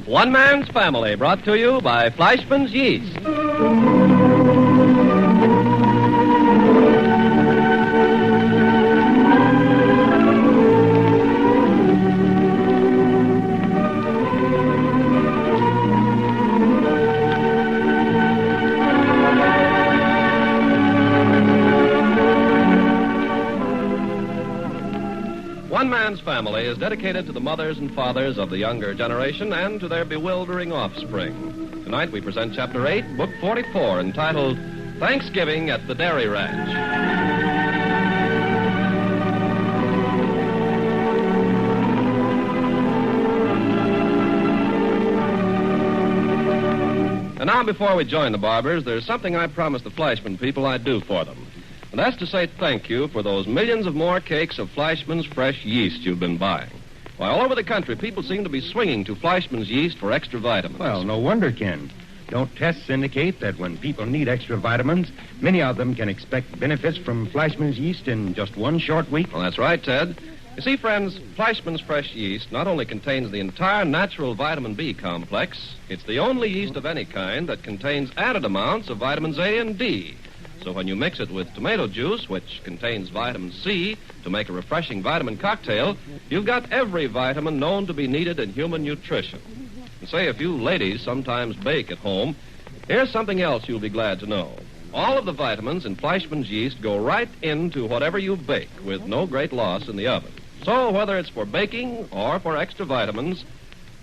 One Man's Family, brought to you by Fleischmann's Yeast. One Man's Family is dedicated to the mothers and fathers of the younger generation and to their bewildering offspring. Tonight we present Chapter 8, Book 44, entitled Thanksgiving at the Dairy Ranch. And now, before we join the Barbers, there's something I promised the Fleischmann people I'd do for them. And that's to say thank you for those millions of more cakes of Fleischmann's fresh yeast you've been buying. Why, all over the country, people seem to be swinging to Fleischmann's yeast for extra vitamins. Well, no wonder, Ken. Don't tests indicate that when people need extra vitamins, many of them can expect benefits from Fleischmann's yeast in just one short week? Well, that's right, Ted. You see, friends, Fleischmann's fresh yeast not only contains the entire natural vitamin B complex, it's the only yeast of any kind that contains added amounts of vitamins A and D. So when you mix it with tomato juice, which contains vitamin C, to make a refreshing vitamin cocktail, you've got every vitamin known to be needed in human nutrition. And say, if you ladies sometimes bake at home, here's something else you'll be glad to know. All of the vitamins in Fleischmann's yeast go right into whatever you bake, with no great loss in the oven. So whether it's for baking or for extra vitamins,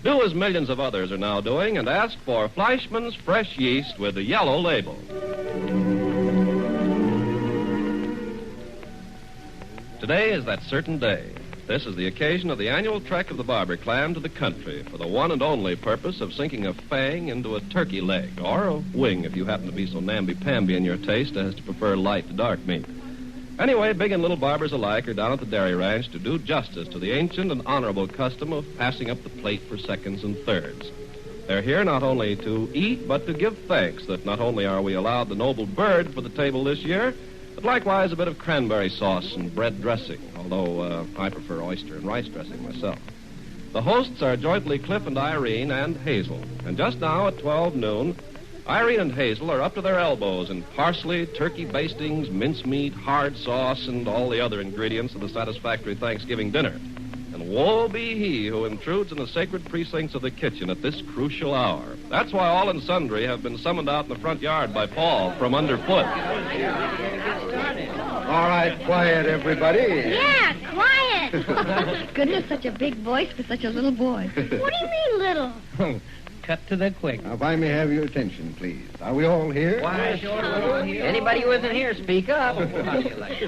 do as millions of others are now doing and ask for Fleischmann's fresh yeast with the yellow label. Today is that certain day. This is the occasion of the annual trek of the Barber clan to the country for the one and only purpose of sinking a fang into a turkey leg, or a wing if you happen to be so namby-pamby in your taste as to prefer light to dark meat. Anyway, big and little barbers alike are down at the dairy ranch to do justice to the ancient and honorable custom of passing up the plate for seconds and thirds. They're here not only to eat, but to give thanks that not only are we allowed the noble bird for the table this year, but likewise a bit of cranberry sauce and bread dressing, although I prefer oyster and rice dressing myself. The hosts are jointly Cliff and Irene and Hazel. And just now at 12 noon, Irene and Hazel are up to their elbows in parsley, turkey bastings, mincemeat, hard sauce, and all the other ingredients of the satisfactory Thanksgiving dinner. And woe be he who intrudes in the sacred precincts of the kitchen at this crucial hour. That's why all and sundry have been summoned out in the front yard by Paul from underfoot. All right, quiet, everybody. Yeah, quiet. Goodness, such a big voice for such a little boy. What do you mean, little? Cut to the quick. Now, if I may have your attention, please. Are we all here? Why, sure, we're all here. Anybody who isn't here, speak up.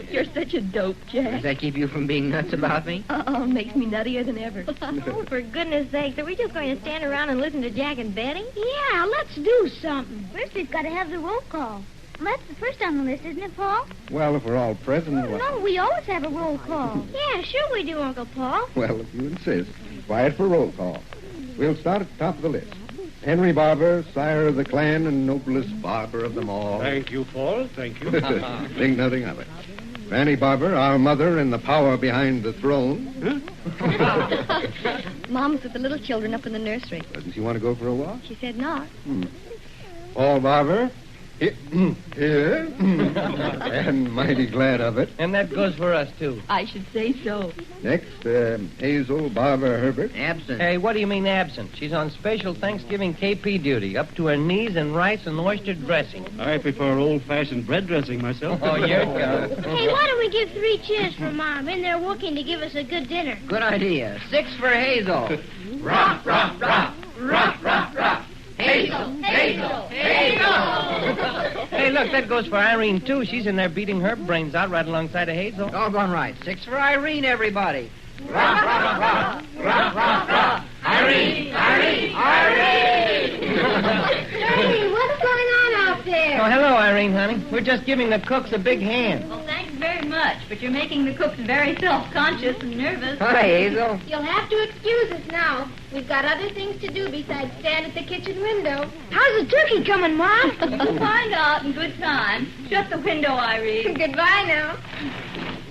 You're such a dope, Jack. Does that keep you from being nuts about me? Makes me nuttier than ever. Oh, for goodness sakes, are we just going to stand around and listen to Jack and Betty? Yeah, let's do something. First, we've got to have the roll call. That's the first on the list, isn't it, Paul? Well, if we're all present... Oh, no, we always have a roll call. Yeah, sure we do, Uncle Paul. Well, if you insist. Quiet for roll call. We'll start at the top of the list. Henry Barber, sire of the clan and noblest barber of them all. Thank you, Paul. Thank you. Think nothing of it. Fanny Barber, our mother and the power behind the throne. Huh? Mom's with the little children up in the nursery. Doesn't she want to go for a walk? She said not. Paul Barber, here. And mighty glad of it. And that goes for us, too. I should say so. Next, Hazel Barber Herbert. Absent. Hey, what do you mean absent? She's on special Thanksgiving KP duty, up to her knees in rice and oyster dressing. I prefer old-fashioned bread dressing myself. Oh, you're good. Hey, why don't we give 3 cheers for Mom in there working to give us a good dinner? Good idea. 6 for Hazel. Rock, rock, rock. Rock, rock, rock. Hazel, Hazel, Hazel. Hey, look, that goes for Irene, too. She's in there beating her brains out right alongside of Hazel. Doggone right. 6 for Irene, everybody. Rock, rock, rock. Rock, rock, rock. Irene, Irene, Irene. Hey, what's going on out there? Oh, hello, Irene, honey. We're just giving the cooks a big hand. Well, thanks very much, but you're making the cooks very self-conscious and nervous. Hi, Hazel. You'll have to excuse us now. We've got other things to do besides stand at the kitchen window. How's the turkey coming, Mom? You'll find out in good time. Shut the window, Irene. Goodbye now.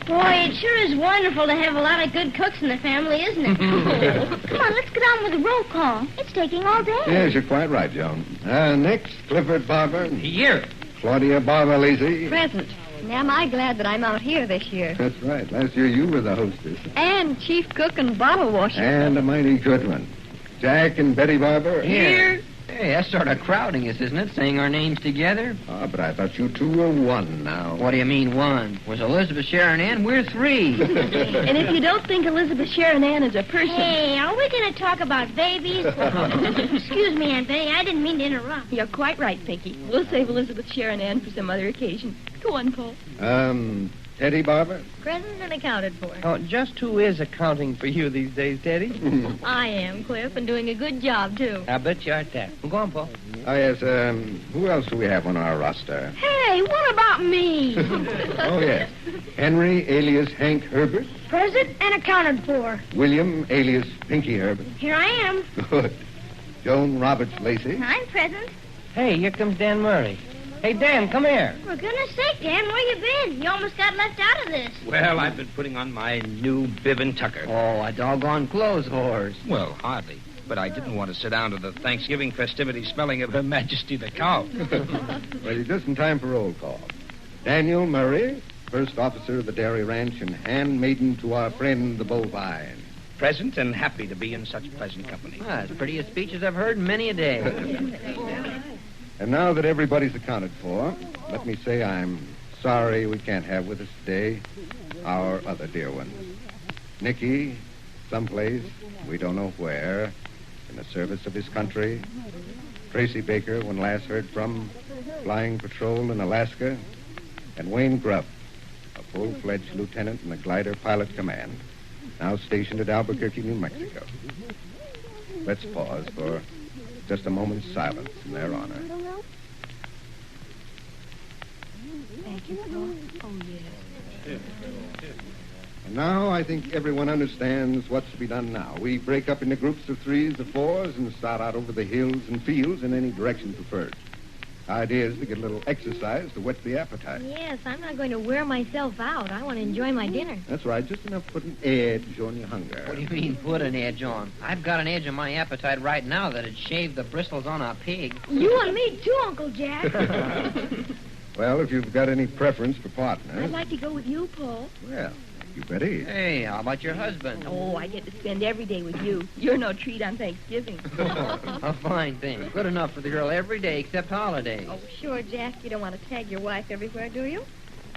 Boy, it sure is wonderful to have a lot of good cooks in the family, isn't it? Come on, let's get on with the roll call. It's taking all day. Yes, you're quite right, Joan. Next, Clifford Barber. Here. Claudia Barber Lacey. Present. And am I glad that I'm out here this year. That's right. Last year you were the hostess. And chief cook and bottle washer. And a mighty good one. Jack and Betty Barber. Here. Hey, that's sort of crowding us, isn't it? Saying our names together. Ah, but I thought you two were one now. What do you mean, one? Was Elizabeth, Sharon, Ann? We're three. And if you don't think Elizabeth Sharon Ann is a person... Hey, are we going to talk about babies? Excuse me, Aunt Betty. I didn't mean to interrupt. You're quite right, Pinky. We'll save Elizabeth Sharon Ann for some other occasion. Go on, Paul. Teddy Barber. Present and accounted for. Oh, just who is accounting for you these days, Teddy? I am, Cliff, and doing a good job, too. I bet you are, that. Well, go on, Paul. Oh, yes, who else do we have on our roster? Hey, what about me? Oh, yes. Henry, alias Hank Herbert. Present and accounted for. William, alias Pinky Herbert. Here I am. Good. Joan Roberts Lacey. I'm present. Hey, here comes Dan Murray. Hey, Dan, come here. For goodness sake, Dan, where you been? You almost got left out of this. Well, I've been putting on my new bib and tucker. Oh, a doggone clothes horse. Well, hardly. But I didn't want to sit down to the Thanksgiving festivities smelling of Her Majesty the Cow. Well, you're just in time for roll call. Daniel Murray, first officer of the Dairy Ranch and handmaiden to our friend the bovine. Present and happy to be in such pleasant company. As pretty a speech as I've heard in many a day. And now that everybody's accounted for, let me say I'm sorry we can't have with us today our other dear ones. Nicky, someplace, we don't know where, in the service of his country. Tracy Baker, when last heard from, flying patrol in Alaska. And Wayne Grubb, a full-fledged lieutenant in the glider pilot command, now stationed at Albuquerque, New Mexico. Let's pause for just a moment's silence in their honor. Thank you, Paul. Oh, yes. And now I think everyone understands what's to be done now. We break up into groups of threes or fours and start out over the hills and fields in any direction preferred. Idea is to get a little exercise to whet the appetite. Yes, I'm not going to wear myself out. I want to enjoy my dinner. That's right, just enough to put an edge on your hunger. What do you mean, put an edge on? I've got an edge on my appetite right now that'd shave the bristles on a pig. You and me, too, Uncle Jack. Well, if you've got any preference for partners... I'd like to go with you, Paul. Well, thank you, Betty. Hey, how about your husband? Oh, I get to spend every day with you. You're no treat on Thanksgiving. A fine thing. Good enough for the girl every day except holidays. Oh, sure, Jack. You don't want to tag your wife everywhere, do you?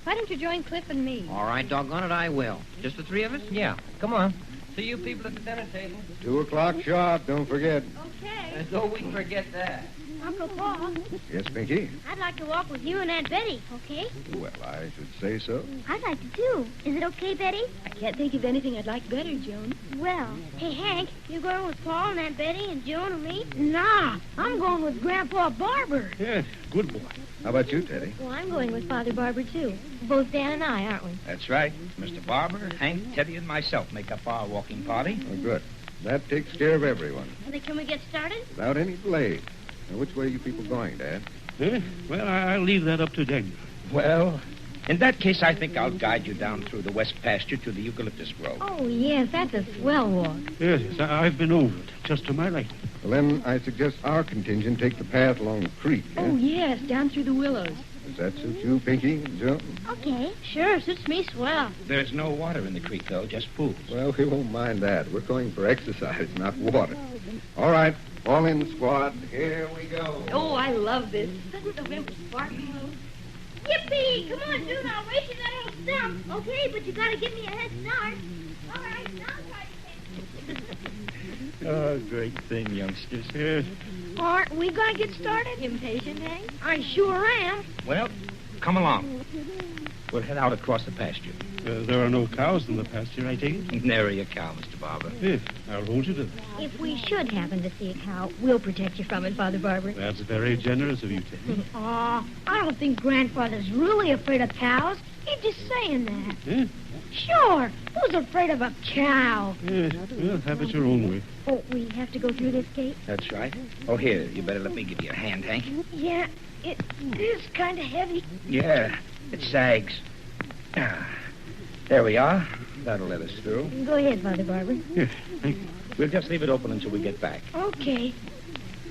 Why don't you join Cliff and me? All right, doggone it, I will. Just the three of us? Yeah, come on. See you people at the dinner table. 2:00 sharp, don't forget. Okay. As though we forget that. Uncle Paul, Yes, Pinky? I'd like to walk with you and Aunt Betty, okay? Well, I should say so. I'd like to, too. Is it okay, Betty? I can't think of anything I'd like better, Joan. Well, hey, Hank, you going with Paul and Aunt Betty and Joan and me? Nah, I'm going with Grandpa Barber. Yes, good boy. How about you, Teddy? Well, I'm going with Father Barber, too. Both Dan and I, aren't we? That's right. Mr. Barber, Hank, Teddy, and myself make up our walking party. Oh, good. That takes care of everyone, Then can we get started? without any delay. Now, which way are you people going, Dad? Well, I'll leave that up to Daniel. Well, in that case, I think I'll guide you down through the west pasture to the eucalyptus grove. Oh, yes, that's a swell walk. Yes, I've been over it, just to my liking. Well, then I suggest our contingent take the path along the creek. Oh, yes, down through the willows. Does that suit you, Pinky and Joe? Okay, sure, suits me swell. There's no water in the creek, though, just pools. Well, we won't mind that. We're going for exercise, not water. All right, all in, squad. Here we go. Oh, I love this. Doesn't November sparkle? Yippee! Come on, dude, I'll race you that little stump. Okay, but you gotta give me a head start. All right, now try to take Oh, great thing, youngsters. Yes. Aren't we gonna get started? Impatient, Hank? I sure am. Well, come along. We'll head out across the pasture. There are no cows in the pasture, I take it? Nary a cow, Mr. Barber. Yes, I'll hold you to that. If we should happen to see a cow, we'll protect you from it, Father Barber. That's very generous of you, Teddy. Aw, I don't think Grandfather's really afraid of cows. He's just saying that. Eh? Sure, who's afraid of a cow? Yes, well, have it your own way. Oh, we have to go through this gate? That's right. Oh, here, you better let me give you a hand, Hank. Yeah, it is kind of heavy. Yeah, it sags. Ah. There we are. That'll let us through. Go ahead, Father Barber. Yes, thank you. We'll just leave it open until we get back. Okay.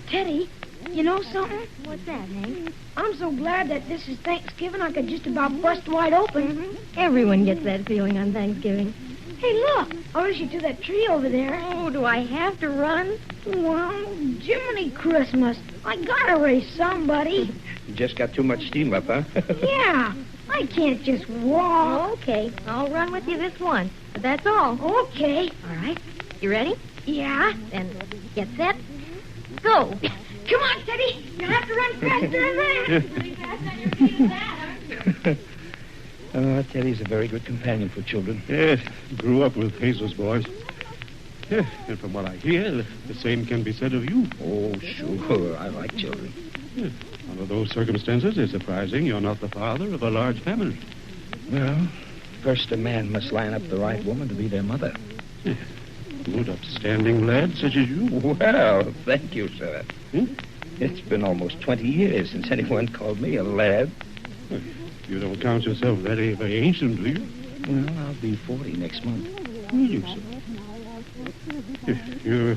Teddy, you know something? What's that, Hank? I'm so glad that this is Thanksgiving I could just about bust wide open. Everyone gets that feeling on Thanksgiving. Hey, look. I wish you to that tree over there. Oh, do I have to run? Well, Jiminy Christmas. I gotta race somebody. You just got too much steam up, huh? Yeah. I can't just walk. Okay, I'll run with you this once. But that's all. Okay. All right. You ready? Yeah. Then get set. Go. Come on, Teddy. You'll have to run faster than that. Pretty fast on your feet with that, aren't you? Teddy's a very good companion for children. Yes, grew up with Hazel's boys. Yes, and from what I hear, the same can be said of you. Oh, sure. I like children. Yes. Under those circumstances, it's surprising you're not the father of a large family. Well, first a man must line up the right woman to be their mother. Yes. Good, upstanding lad such as you. Well, thank you, sir. It's been almost 20 years since anyone called me a lad. Well, you don't count yourself very, very ancient, do you? Well, I'll be 40 next month. Will you, sir?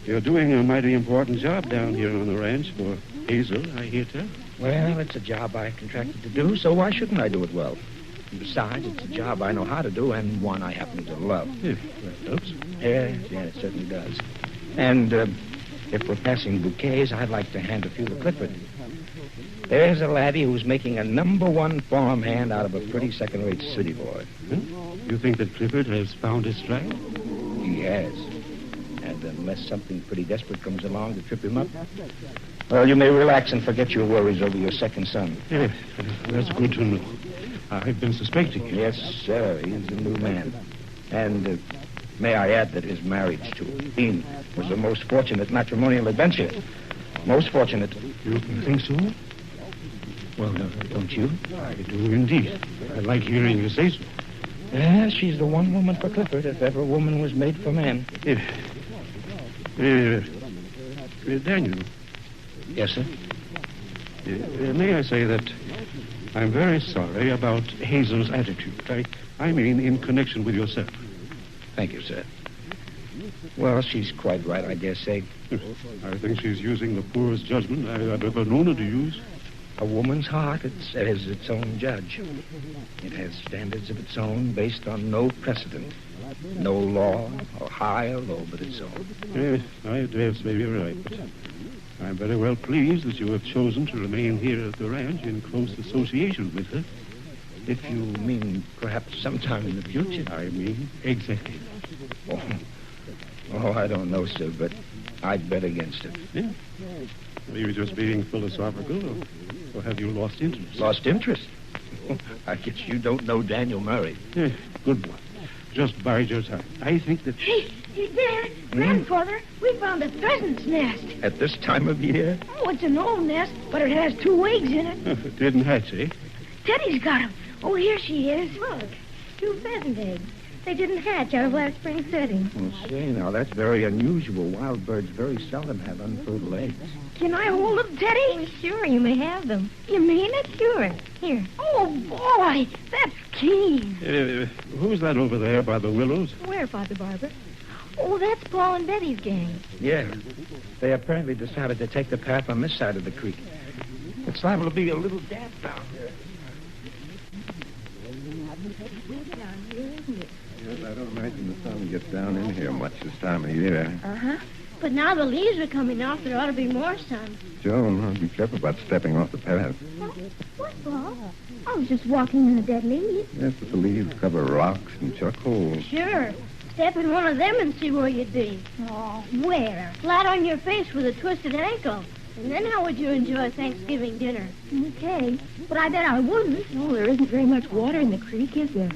You're doing a mighty important job down here on the ranch for Hazel, I hear tell. Well, it's a job I contracted to do, so why shouldn't I do it well? And besides, it's a job I know how to do and one I happen to love. Yes, that helps. Yes, it certainly does. And if we're passing bouquets, I'd like to hand a few to Clifford. There's a laddie who's making a #1 farmhand out of a pretty second-rate city boy. Huh? You think that Clifford has found his stride? He has. And unless something pretty desperate comes along to trip him up, well, you may relax and forget your worries over your second son. Yes, that's good to know. I've been suspecting him. Yes, sir. He's a new man. And may I add that his marriage to Dean was the most fortunate matrimonial adventure. Most fortunate. You think so? Well, don't you? I do indeed. I like hearing you say so. Yeah, she's the one woman for Clifford, if ever a woman was made for man. Daniel. Yes, sir? May I say that I'm very sorry about Hazel's attitude. I mean in connection with yourself. Thank you, sir. Well, she's quite right, I dare say. I think she's using the poorest judgment I've ever known her to use. A woman's heart, it says, its own judge. It has standards of its own based on no precedent. No law, or high or low, but its own. Yes, I dare say you're right, but I'm very well pleased that you have chosen to remain here at the ranch in close association with her. If you mean perhaps sometime in the future. I mean exactly. Oh, I don't know, sir, but I'd bet against it. Yeah? Are you just being philosophical, or have you lost interest? Lost interest? I guess you don't know Daniel Murray. Yeah, good boy. Just bide your time. I think that... Hey, Dad, Grandfather, we found a pheasant's nest. At this time of year? Oh, it's an old nest, but it has 2 eggs in it. It didn't hatch, eh? Teddy's got them. Oh, here she is. Look, 2 pheasant eggs. They didn't hatch out of last spring's setting. Well, say, now, that's very unusual. Wild birds very seldom have unfertile eggs. Can I hold them, Teddy? Oh, sure, you may have them. You mean it? Sure. Here. Oh, boy, that's keen. Who's that over there by the willows? Where, Father Barber? Oh, that's Paul and Betty's gang. Yeah. They apparently decided to take the path on this side of the creek. It's liable to be a little damp down there. Yes, I don't imagine the sun gets down in here much this time of year. Uh-huh. But now the leaves are coming off, there ought to be more sun. Joan, be careful about stepping off the path. What, Paul? I was just walking in the dead leaves. Yes, but the leaves cover rocks and chuck holes. Sure. Step in one of them and see where you'd be. Oh, where? Flat on your face with a twisted ankle. And then how would you enjoy Thanksgiving dinner? Okay. But I bet I wouldn't. No, there isn't very much water in the creek, is there?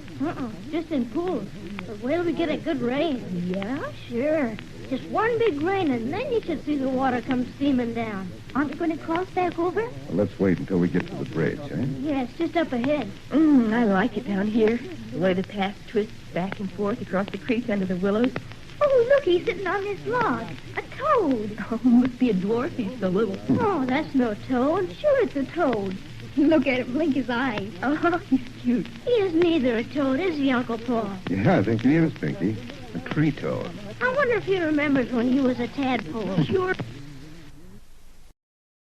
Just in pools. But wait till we get a good rain. Yeah? Sure. Just one big rain, and then you should see the water come steaming down. Aren't we going to cross back over? Well, let's wait until we get to the bridge, eh? Yeah, it's just up ahead. I like it down here. The way the path twists back and forth across the creek under the willows. Oh, look, he's sitting on this log. A toad. Oh, must be a dwarf. He's so little. Oh, that's no toad. Sure, it's a toad. Look at him blink his eyes. Oh, he's cute. He is neither a toad, is he, Uncle Paul? Yeah, I think he is, Pinky. A tree toad. I wonder if he remembers when he was a tadpole. Sure.